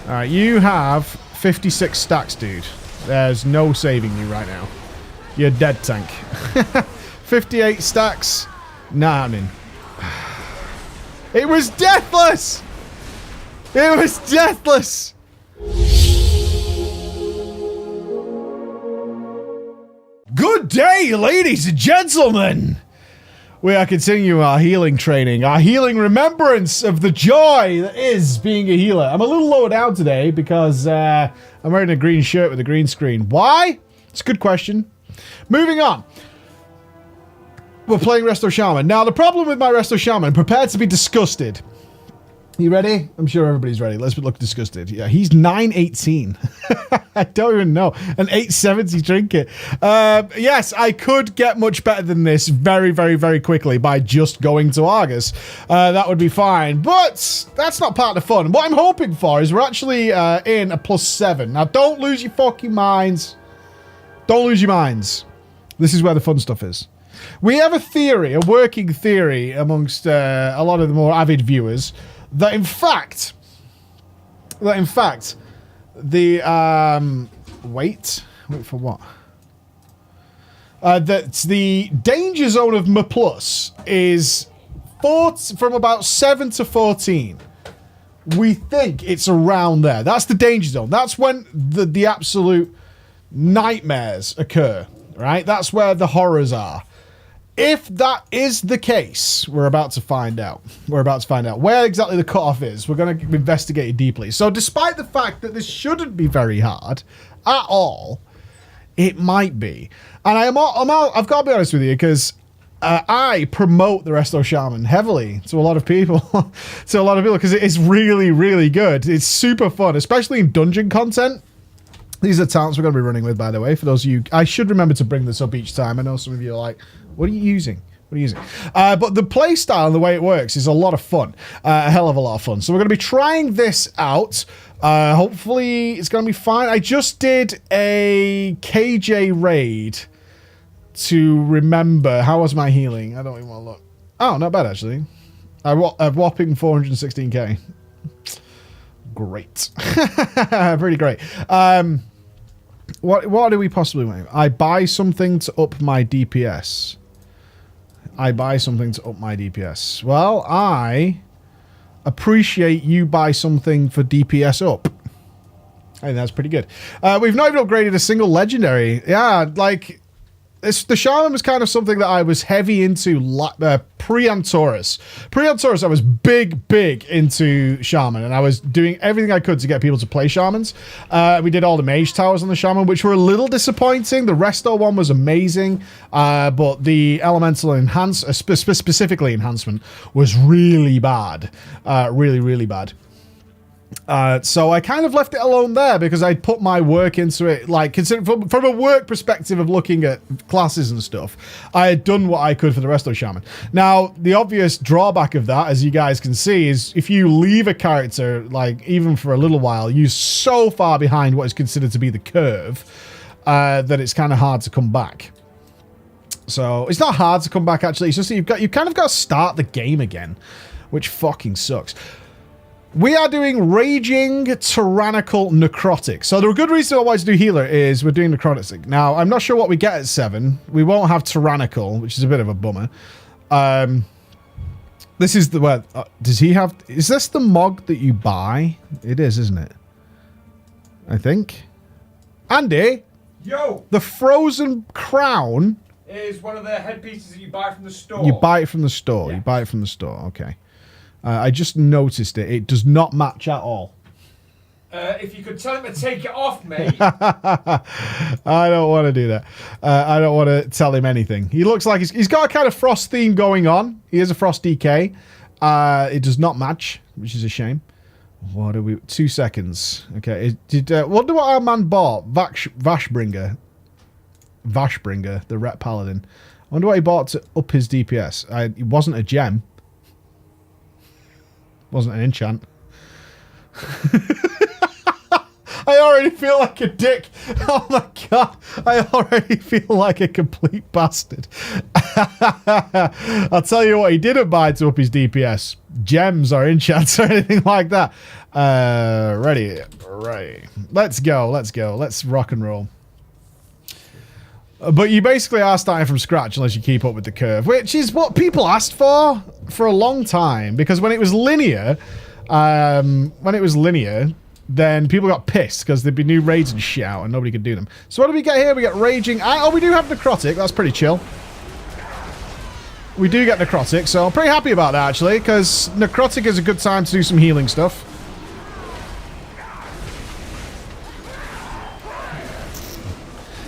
Alright, you have 56 stacks, dude. There's no saving you right now. You're dead, tank. 58 stacks. Not happening. It was deathless! It was deathless! Good day, ladies and gentlemen! We are continuing our healing training, our healing remembrance of the joy that is being a healer. I'm a little lower down today because I'm wearing a green shirt with a green screen. Why? It's a good question. Moving on. We're playing Resto Shammy. Now, the problem with my Resto Shammy, prepare to be disgusted. You ready? I'm sure everybody's ready. Let's look disgusted. Yeah, he's 918. I don't even know. An 870 trinket. Yes, I could get much better than this very, very, very quickly by just going to Argus. That would be fine. But that's not part of the fun. What I'm hoping for is we're actually in a +7. Now, don't lose your fucking minds. Don't lose your minds. This is where the fun stuff is. We have a theory, a working theory amongst a lot of the more avid viewers, that in fact, the, wait for what? That the danger zone of M+ is from about 7 to 14. We think it's around there. That's the danger zone. That's when the absolute nightmares occur, right? That's where the horrors are. If that is the case, we're about to find out. We're about to find out where exactly the cutoff is. We're going to investigate it deeply. So despite the fact that this shouldn't be very hard at all, it might be. And I've got to be honest with you, because I promote the Resto Shaman heavily to a lot of people. Because it is really, really good. It's super fun, especially in dungeon content. These are talents we're going to be running with, by the way. For those of you, I should remember to bring this up each time. I know some of you are like, what are you using? What are you using? But the play style and the way it works is a lot of fun. A hell of a lot of fun. So we're going to be trying this out. Hopefully it's going to be fine. I just did a KJ raid to remember. How was my healing? I don't even want to look. Oh, not bad, actually. A whopping 416k. Great. Pretty great. What do we possibly want? I buy something to up my DPS. Well, I appreciate you buy something for DPS up. I think that's pretty good. We've not even upgraded a single legendary. Yeah, like... The Shaman was kind of something that I was heavy into pre-Antaurus. Pre-Antaurus, I was big into Shaman, and I was doing everything I could to get people to play Shamans. We did all the Mage Towers on the Shaman, which were a little disappointing. The Resto one was amazing, but the Elemental specifically Enhancement, was really bad. Really bad. So I kind of left it alone there because I'd put my work into it. Like, considering from a work perspective of looking at classes and stuff, I had done what I could for the Resto Shaman. Now, the obvious drawback of that, as you guys can see, is if you leave a character, like, even for a little while, you're so far behind what is considered to be the curve that it's kind of hard to come back. So it's not hard to come back, actually. It's just that you've kind of got to start the game again, which fucking sucks. We are doing Raging Tyrannical Necrotic. So the good reason I wanted to do Healer is we're doing Necrotic. Now, I'm not sure what we get at 7. We won't have Tyrannical, which is a bit of a bummer. This is the... Well, does he have... Is this the Mog that you buy? It is, isn't it? I think. Andy? Yo! The Frozen Crown... is one of the headpieces that you buy from the store. You buy it from the store. Yeah. You buy it from the store. Okay. I just noticed it. It does not match at all. If you could tell him to take it off, mate. I don't want to do that. I don't want to tell him anything. He looks like he's got a kind of Frost theme going on. He is a Frost DK. It does not match, which is a shame. What are we... 2 seconds. Okay. Wonder what our man bought. Vashbringer, the Ret Paladin. I wonder what he bought to up his DPS. It wasn't a gem. Wasn't an enchant. I already feel like a dick. Oh my god. I already feel like a complete bastard. I'll tell you what he didn't buy to up his DPS. Gems or enchants or anything like that. Ready. Right. Let's go. Let's go. Let's rock and roll. But you basically are starting from scratch unless you keep up with the curve, which is what people asked for a long time. Because when it was linear, then people got pissed because there'd be new raids and shit out and nobody could do them. So what do we get here? We get Raging. Oh, we do have Necrotic. That's pretty chill. We do get Necrotic, so I'm pretty happy about that, actually, because Necrotic is a good time to do some healing stuff.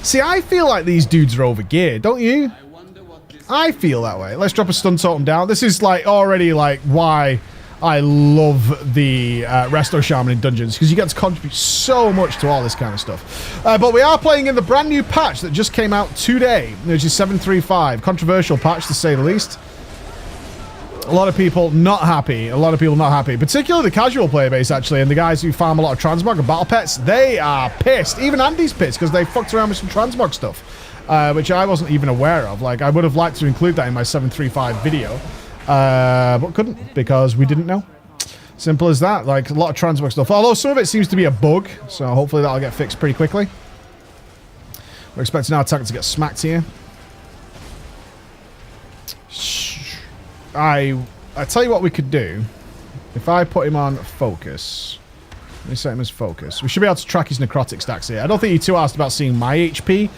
See, I feel like these dudes are overgeared, don't you? I feel that way. Let's drop a stun totem down. This is, like, already, like, why I love the Resto Shaman in dungeons, because you get to contribute so much to all this kind of stuff. But we are playing in the brand new patch that just came out today, which is 7.3.5. Controversial patch, to say the least. A lot of people not happy. A lot of people not happy. Particularly the casual player base, actually, and the guys who farm a lot of transmog and battle pets. They are pissed. Even Andy's pissed, because they fucked around with some transmog stuff, which I wasn't even aware of. Like, I would have liked to include that in my 7.3.5 video. But couldn't, because we didn't know. Simple as that. Like, a lot of transmog stuff. Although some of it seems to be a bug, so hopefully that'll get fixed pretty quickly. We're expecting our attacker to get smacked here. I tell you what we could do. If I put him on focus. Let me set him as focus. We should be able to track his necrotic stacks here. I don't think you're too asked about seeing my HP.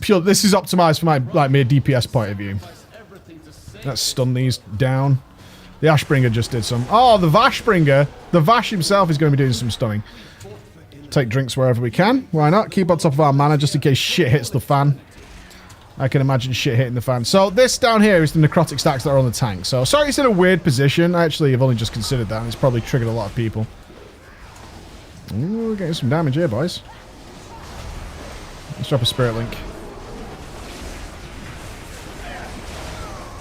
Pure, this is optimized for my mid DPS point of view. Let's stun these down. The Ashbringer just did some. Oh, the Vashbringer. The Vash himself is going to be doing some stunning. Take drinks wherever we can. Why not? Keep on top of our mana just in case shit hits the fan. I can imagine shit hitting the fan. So this down here is the necrotic stacks that are on the tank. So sorry it's in a weird position. Actually, I've only just considered that. And it's probably triggered a lot of people. Ooh, we're getting some damage here, boys. Let's drop a Spirit Link.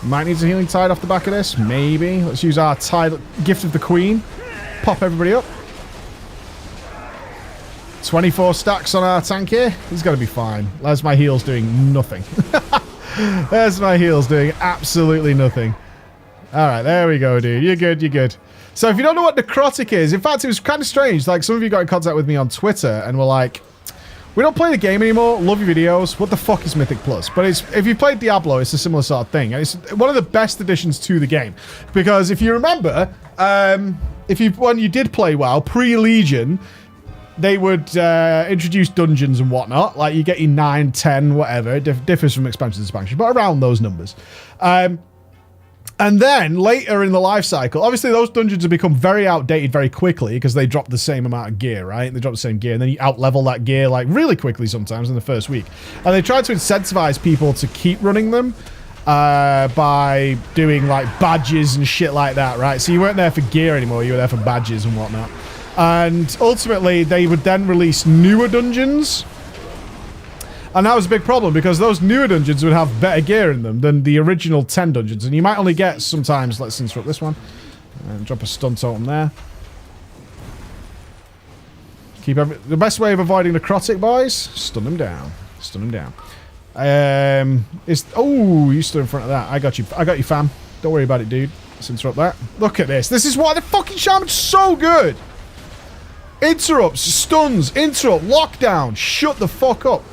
Might need a healing tide off the back of this. Maybe. Let's use our tide gift of the queen. Pop everybody up. 24 stacks on our tank here. He's got to be fine. There's my heals doing nothing. There's my heals doing absolutely nothing. Alright, there we go, dude. You're good, you're good. So if you don't know what necrotic is, in fact, it was kind of strange. Like, some of you got in contact with me on Twitter and were like, we don't play the game anymore. Love your videos. What the fuck is Mythic Plus? But it's, if you played Diablo, it's a similar sort of thing. And it's one of the best additions to the game. Because if you remember, when you did play WoW, pre-Legion, they would introduce dungeons and whatnot. Like, you get your 9, 10, whatever. It differs from expansion to expansion, but around those numbers. And then, later in the life cycle, obviously those dungeons have become very outdated very quickly because they drop the same amount of gear, right? They drop the same gear, and then you out-level that gear, like, really quickly sometimes in the first week. And they tried to incentivize people to keep running them by doing, like, badges and shit like that, right? So you weren't there for gear anymore, you were there for badges and whatnot. And ultimately, they would then release newer dungeons. And that was a big problem because those newer dungeons would have better gear in them than the original 10 dungeons. And you might only get sometimes, let's interrupt this one. And drop a stun totem there. The best way of avoiding necrotic, boys, stun them down. Stun them down. Oh, you stood in front of that. I got you, fam. Don't worry about it, dude. Let's interrupt that. Look at this. This is why the fucking shaman's so good. Interrupts, stuns, interrupt, lockdown. Shut the fuck up.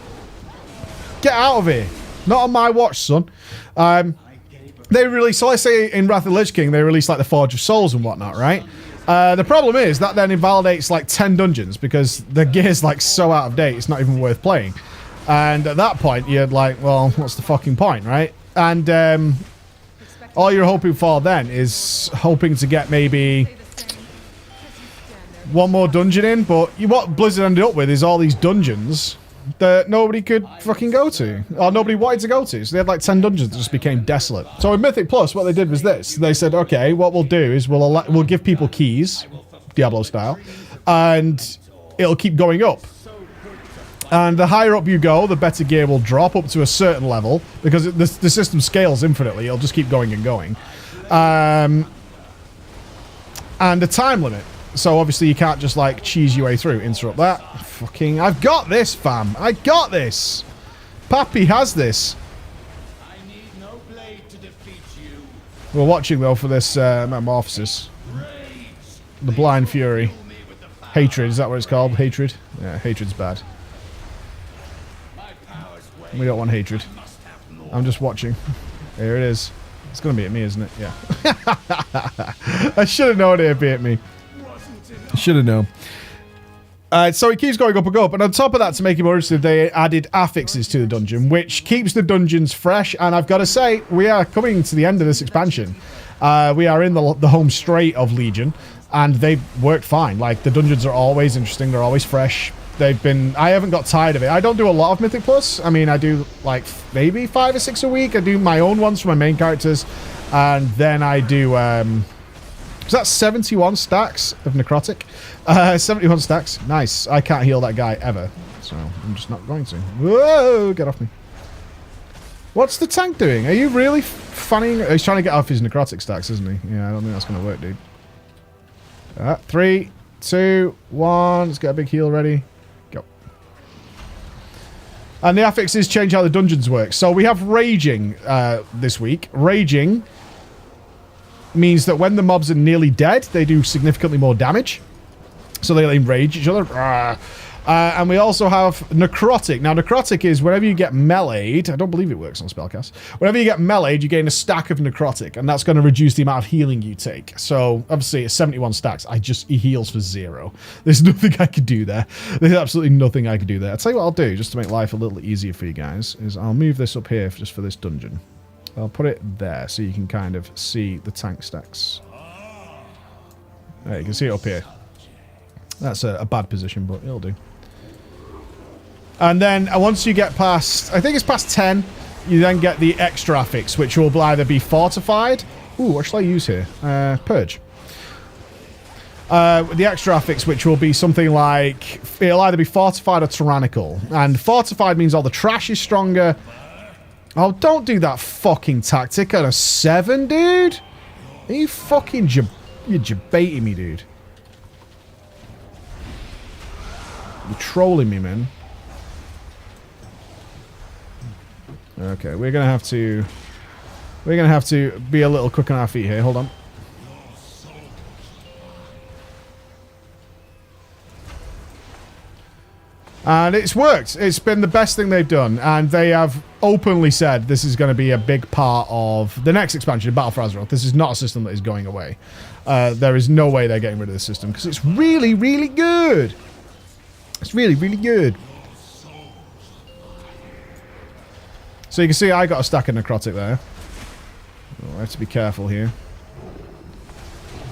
Get out of here. Not on my watch, son. They release, so let's say in Wrath of the Lich King, they release like the Forge of Souls and whatnot, right? The problem is that then invalidates like 10 dungeons because the gear's like so out of date, it's not even worth playing. And at that point, you're like, well, what's the fucking point, right? And all you're hoping for then is hoping to get maybe one more dungeon in, but what Blizzard ended up with is all these dungeons that nobody could fucking go to, or nobody wanted to go to. So they had like 10 dungeons that just became desolate. So with Mythic Plus, what they did was this. They said, okay, what we'll do is we'll give people keys, Diablo style, and it'll keep going up. And the higher up you go, the better gear will drop up to a certain level, because the system scales infinitely. It'll just keep going and going. And a time limit. So obviously you can't just like cheese your way through. Interrupt that. Fucking, I've got this, fam. I got this. Pappy has this. I need no blade to defeat you. We're watching though for this metamorphosis. The blind fury. Hatred, is that what it's called? Hatred? Yeah, hatred's bad. We don't want hatred. I'm just watching. Here it is. It's gonna be at me, isn't it? Yeah. I should have known it'd be at me. Should have known. So it keeps going up and up, and on top of that, to make it more interesting, they added affixes to the dungeon, which keeps the dungeons fresh. And I've got to say, we are coming to the end of this expansion. We are in the home straight of Legion, and they've worked fine. Like, the dungeons are always interesting, they're always fresh. They've been... I haven't got tired of it. I don't do a lot of Mythic Plus. I mean, I do, like, maybe 5 or 6 a week. I do my own ones for my main characters, and then I do... is that 71 stacks of necrotic? 71 stacks. Nice. I can't heal that guy ever, so I'm just not going to. Whoa! Get off me. What's the tank doing? Are you really funny? He's trying to get off his necrotic stacks, isn't he? Yeah, I don't think that's going to work, dude. 3, 2, 1. Let's get a big heal ready. Go. And the affixes change how the dungeons work. So we have Raging this week. Raging means that when the mobs are nearly dead, they do significantly more damage. So they enrage each other. And we also have Necrotic. Now, Necrotic is whenever you get meleeed, I don't believe it works on Spellcast. Whenever you get meleeed, you gain a stack of Necrotic, and that's going to reduce the amount of healing you take. So, obviously, it's 71 stacks. He heals for 0. There's nothing I could do there. There's absolutely nothing I could do there. I'll tell you what I'll do, just to make life a little easier for you guys, is I'll move this up here just for this dungeon. I'll put it there so you can kind of see the tank stacks. There, you can see it up here. That's a bad position, but it'll do. And then once you get past, I think it's past 10, you then get the extra affix, which will either be fortified. Ooh, what shall I use here? Purge. The extra affix, which will be something like, it'll either be fortified or tyrannical. And fortified means all the trash is stronger. Oh, don't do that fucking tactic on a 7, dude. Are you fucking you're debating me, dude. You're trolling me, man. Okay, we're gonna have to be a little quick on our feet here. Hold on. And it's worked. It's been the best thing they've done, and they have openly said this is going to be a big part of the next expansion of Battle for Azeroth. This is not a system that is going away. There is no way they're getting rid of this system because it's really, really good. It's really, really good. So you can see I got a stack of necrotic there. Oh, I have to be careful here.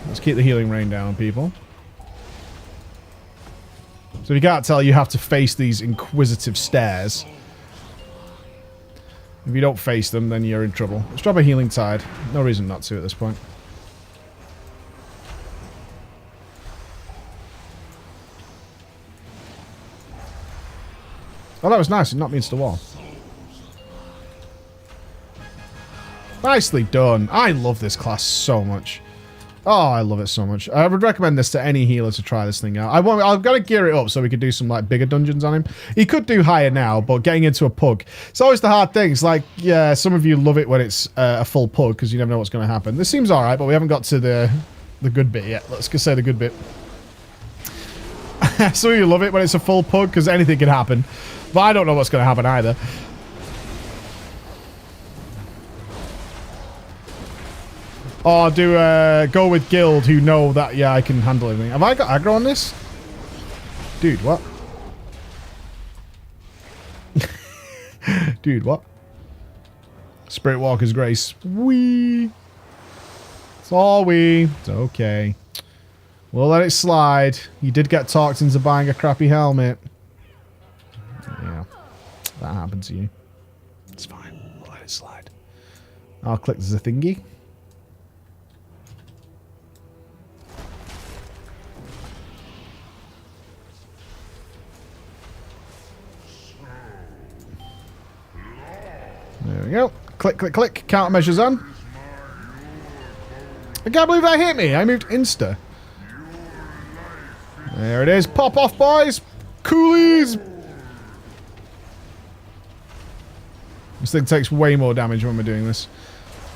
Let's keep the healing rain down on people. So if you can't tell, you have to face these inquisitive stares. If you don't face them, then you're in trouble. Let's drop a healing tide. No reason not to at this point. Oh, that was nice. It knocked me into the wall. Nicely done. I love this class so much. Oh, I love it so much. I would recommend this to any healer to try this thing out. I've got to gear it up so we could do some like bigger dungeons on him. He could do higher now, but getting into a pug, it's always the hard things. Like, yeah, some of you love it when it's a full pug because you never know what's going to happen. This seems all right, but we haven't got to the good bit yet. Let's just say the good bit. Some of you love it when it's a full pug because anything can happen, but I don't know what's going to happen either. Or do go with guild who know that, yeah, I can handle everything. Have I got aggro on this? Dude, what? Dude, what? Spirit Walker's Grace. Wee. It's all wee. It's okay. We'll let it slide. You did get talked into buying a crappy helmet. Yeah. That happened to you. It's fine. We'll let it slide. I'll click the thingy. There we go. Click, click, click. Countermeasures on. I can't believe that hit me. I moved insta. There it is. Pop off, boys. Coolies. This thing takes way more damage when we're doing this.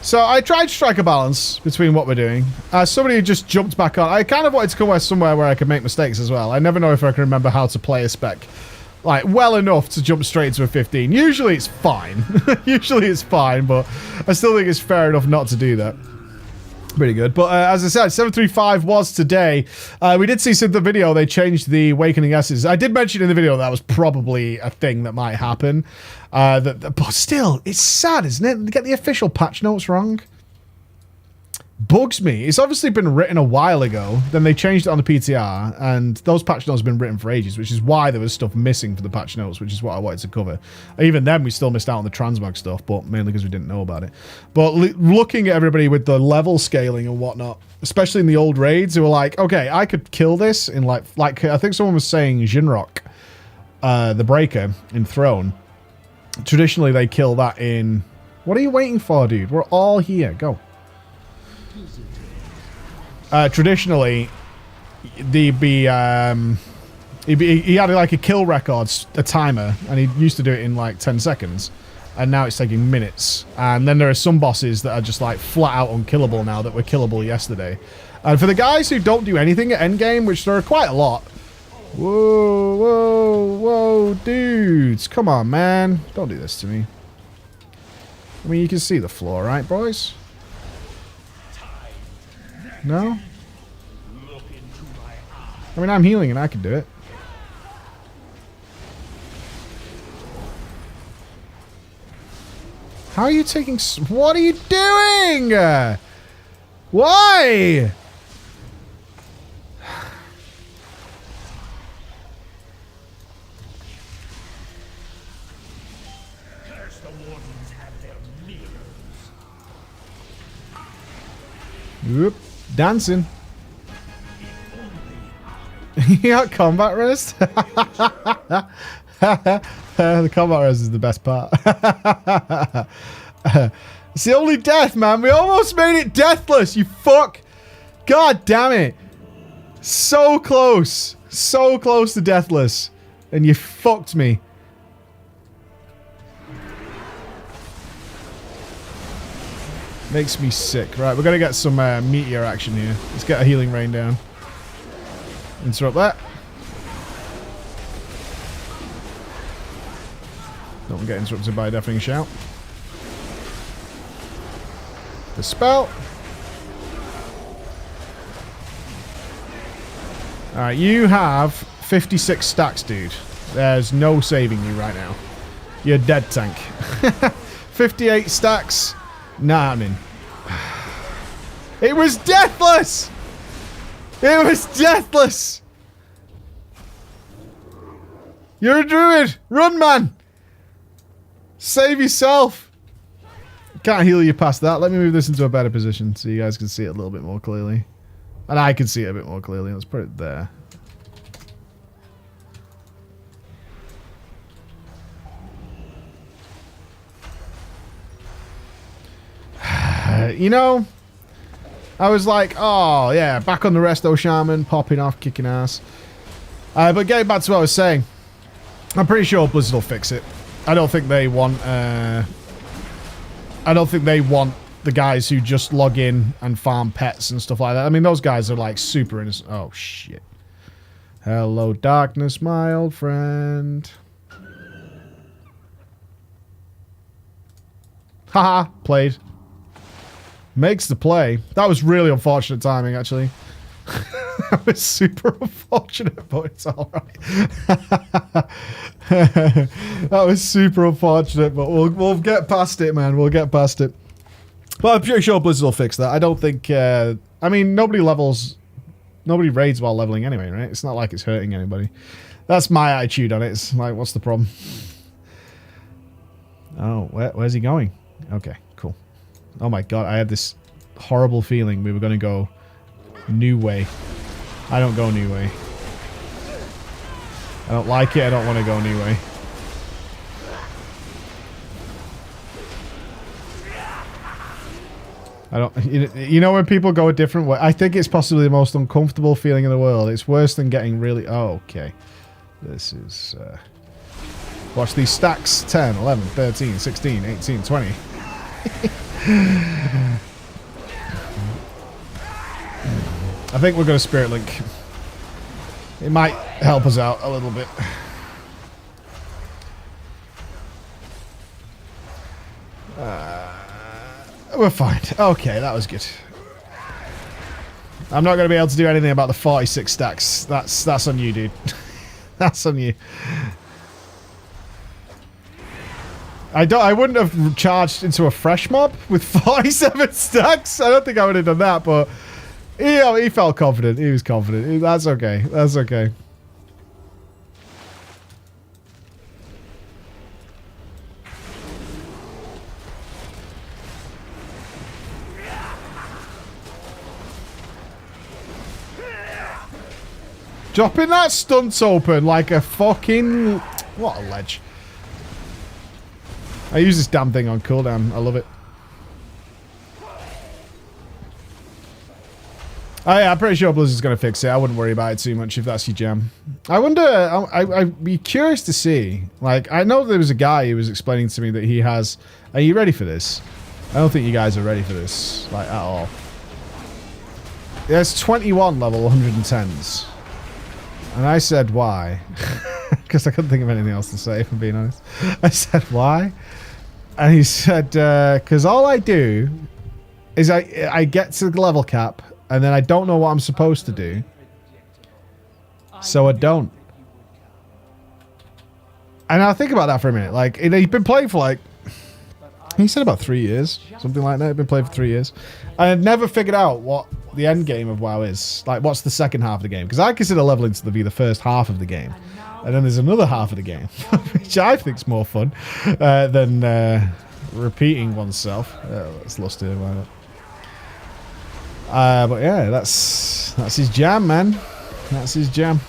So I tried to strike a balance between what we're doing. Somebody just jumped back on. I kind of wanted to come somewhere where I could make mistakes as well. I never know if I can remember how to play a spec. Like, well enough to jump straight to a 15. Usually it's fine. Usually it's fine, but I still think it's fair enough not to do that. Pretty good. But as I said, 735 was today. We did see in the video they changed the Awakening S's. I did mention in the video that was probably a thing that might happen. But still, it's sad, isn't it? To get the official patch notes wrong. Bugs me. It's obviously been written a while ago. Then they changed it on the PTR, and those patch notes have been written for ages, which is why there was stuff missing for the patch notes, which is what I wanted to cover. Even then, we still missed out on the transmog stuff, but mainly because we didn't know about it. But looking at everybody with the level scaling and whatnot, especially in the old raids, who were like, okay, I could kill this in like I think someone was saying Jinrock, the Breaker in Throne. Traditionally, they kill that in... What are you waiting for, dude? We're all here. Go. Traditionally, he had like a kill record, a timer, and he used to do it in like 10 seconds, and now it's taking minutes. And then there are some bosses that are just like flat out unkillable now that were killable yesterday. And for the guys who don't do anything at endgame, which there are quite a lot, whoa, dudes, come on, man, don't do this to me. I mean, you can see the floor, right, boys? No? I mean, I'm healing and I can do it. How are you taking... What are you doing? Why? Whoop. Dancing. You got combat rest? The combat rest is the best part. It's the only death, man. We almost made it deathless, you fuck. God damn it. So close. So close to deathless. And you fucked me. Makes me sick. Right, we're going to get some meteor action here. Let's get a healing rain down. Interrupt that. Don't get interrupted by a deafening shout. The spell. Alright, you have 56 stacks, dude. There's no saving you right now. You're dead, tank. 58 stacks. Nah, I'm in. It was deathless! It was deathless! You're a druid! Run, man! Save yourself! Can't heal you past that. Let me move this into a better position so you guys can see it a little bit more clearly. And I can see it a bit more clearly. Let's put it there. You know, I was like, oh, yeah, back on the Resto Shaman, popping off, kicking ass. But getting back to what I was saying, I'm pretty sure Blizzard will fix it. I don't think they want the guys who just log in and farm pets and stuff like that. I mean, those guys are like super innocent. Oh, shit. Hello, darkness, my old friend. Haha, played. Makes the play. That was really unfortunate timing, actually. That was super unfortunate, but it's alright. That was super unfortunate, but we'll get past it, man. We'll get past it. But I'm pretty sure Blizzard will fix that. I don't think... I mean, nobody raids while leveling anyway, right? It's not like it's hurting anybody. That's my attitude on it. It's like, what's the problem? Oh, where's he going? Okay, cool. Oh my god, I had this horrible feeling we were going to go new way. I don't go new way. I don't like it, I don't want to go new way. I don't. You know when people go a different way. I think it's possibly the most uncomfortable feeling in the world. It's worse than getting really. Oh, okay. This is. Watch these stacks: 10, 11, 13, 16, 18, 20. I think we're going to Spirit Link. It might help us out a little bit. We're fine. Okay, that was good. I'm not going to be able to do anything about the 46 stacks. That's on you, dude. That's on you. I wouldn't have charged into a fresh mob with 47 stacks. I don't think I would have done that, but he felt confident. He was confident. That's okay. That's okay. Dropping that stunt open like a fucking... What a ledge. I use this damn thing on cooldown. I love it. Oh yeah, I'm pretty sure Blizzard's going to fix it. I wouldn't worry about it too much if that's your jam. I wonder... I'd be curious to see. Like, I know there was a guy who was explaining to me that he has... Are you ready for this? I don't think you guys are ready for this. Like, at all. There's 21 level 110s. And I said, why? Because I couldn't think of anything else to say, if I'm being honest. I said, why? And he said, because all I do is I get to the level cap, and then I don't know what I'm supposed to do. So I don't. And I think about that for a minute. Like, he's been playing for like... He said about 3 years. Something like that. He'd been playing for 3 years. I had never figured out what the end game of WoW is. Like, what's the second half of the game? Because I consider leveling to be the first half of the game. And then there's another half of the game, which I think's more fun than repeating oneself. That's lusty, why not? But yeah, that's his jam, man. That's his jam.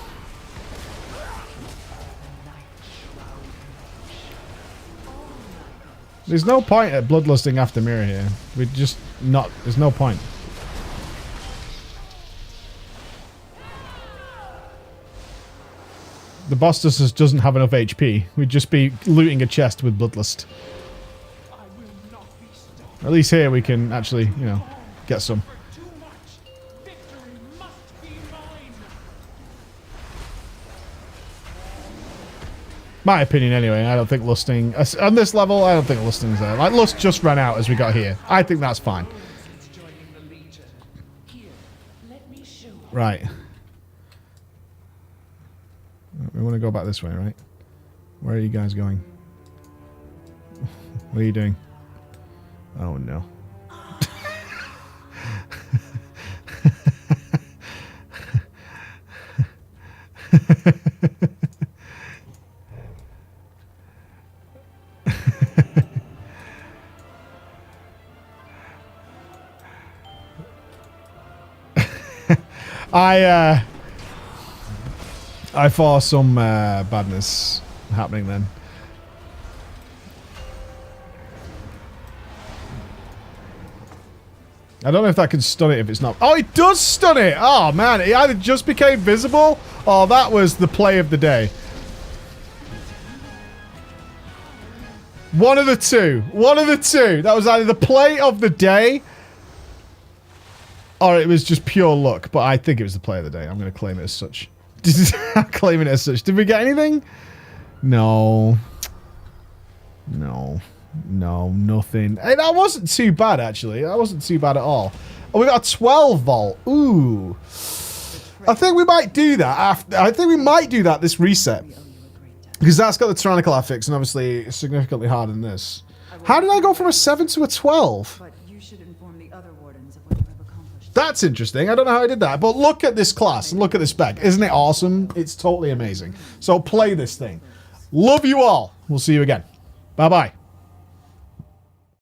There's no point at bloodlusting after mirror here. We're just not... There's no point. The boss just doesn't have enough HP. We'd just be looting a chest with bloodlust. At least here we can actually, you know, get some. My opinion anyway, I don't think lusting... On this level, I don't think lusting's there. Like, lust just ran out as we got here. I think that's fine. Right. We want to go back this way, right? Where are you guys going? What are you doing? Oh, no. I saw some badness happening then. I don't know if that can stun it if it's not. Oh, it does stun it! Oh, man. It either just became visible or that was the play of the day. One of the two. One of the two. That was either the play of the day or it was just pure luck. But I think it was the play of the day. I'm going to claim it as such. I'm claiming it as such. Did we get anything? No. No. No, nothing. Hey, that wasn't too bad, actually. That wasn't too bad at all. Oh, we got a 12 volt. Ooh. I think we might do that after. I think we might do that this reset. Because that's got the tyrannical affix, and obviously it's significantly harder than this. How did I go from a 7 to a 12? But you should inform the other wardens of what you have accomplished. That's interesting. I don't know how I did that. But look at this class and look at this spec. Isn't it awesome? It's totally amazing. So play this thing. Love you all. We'll see you again. Bye-bye.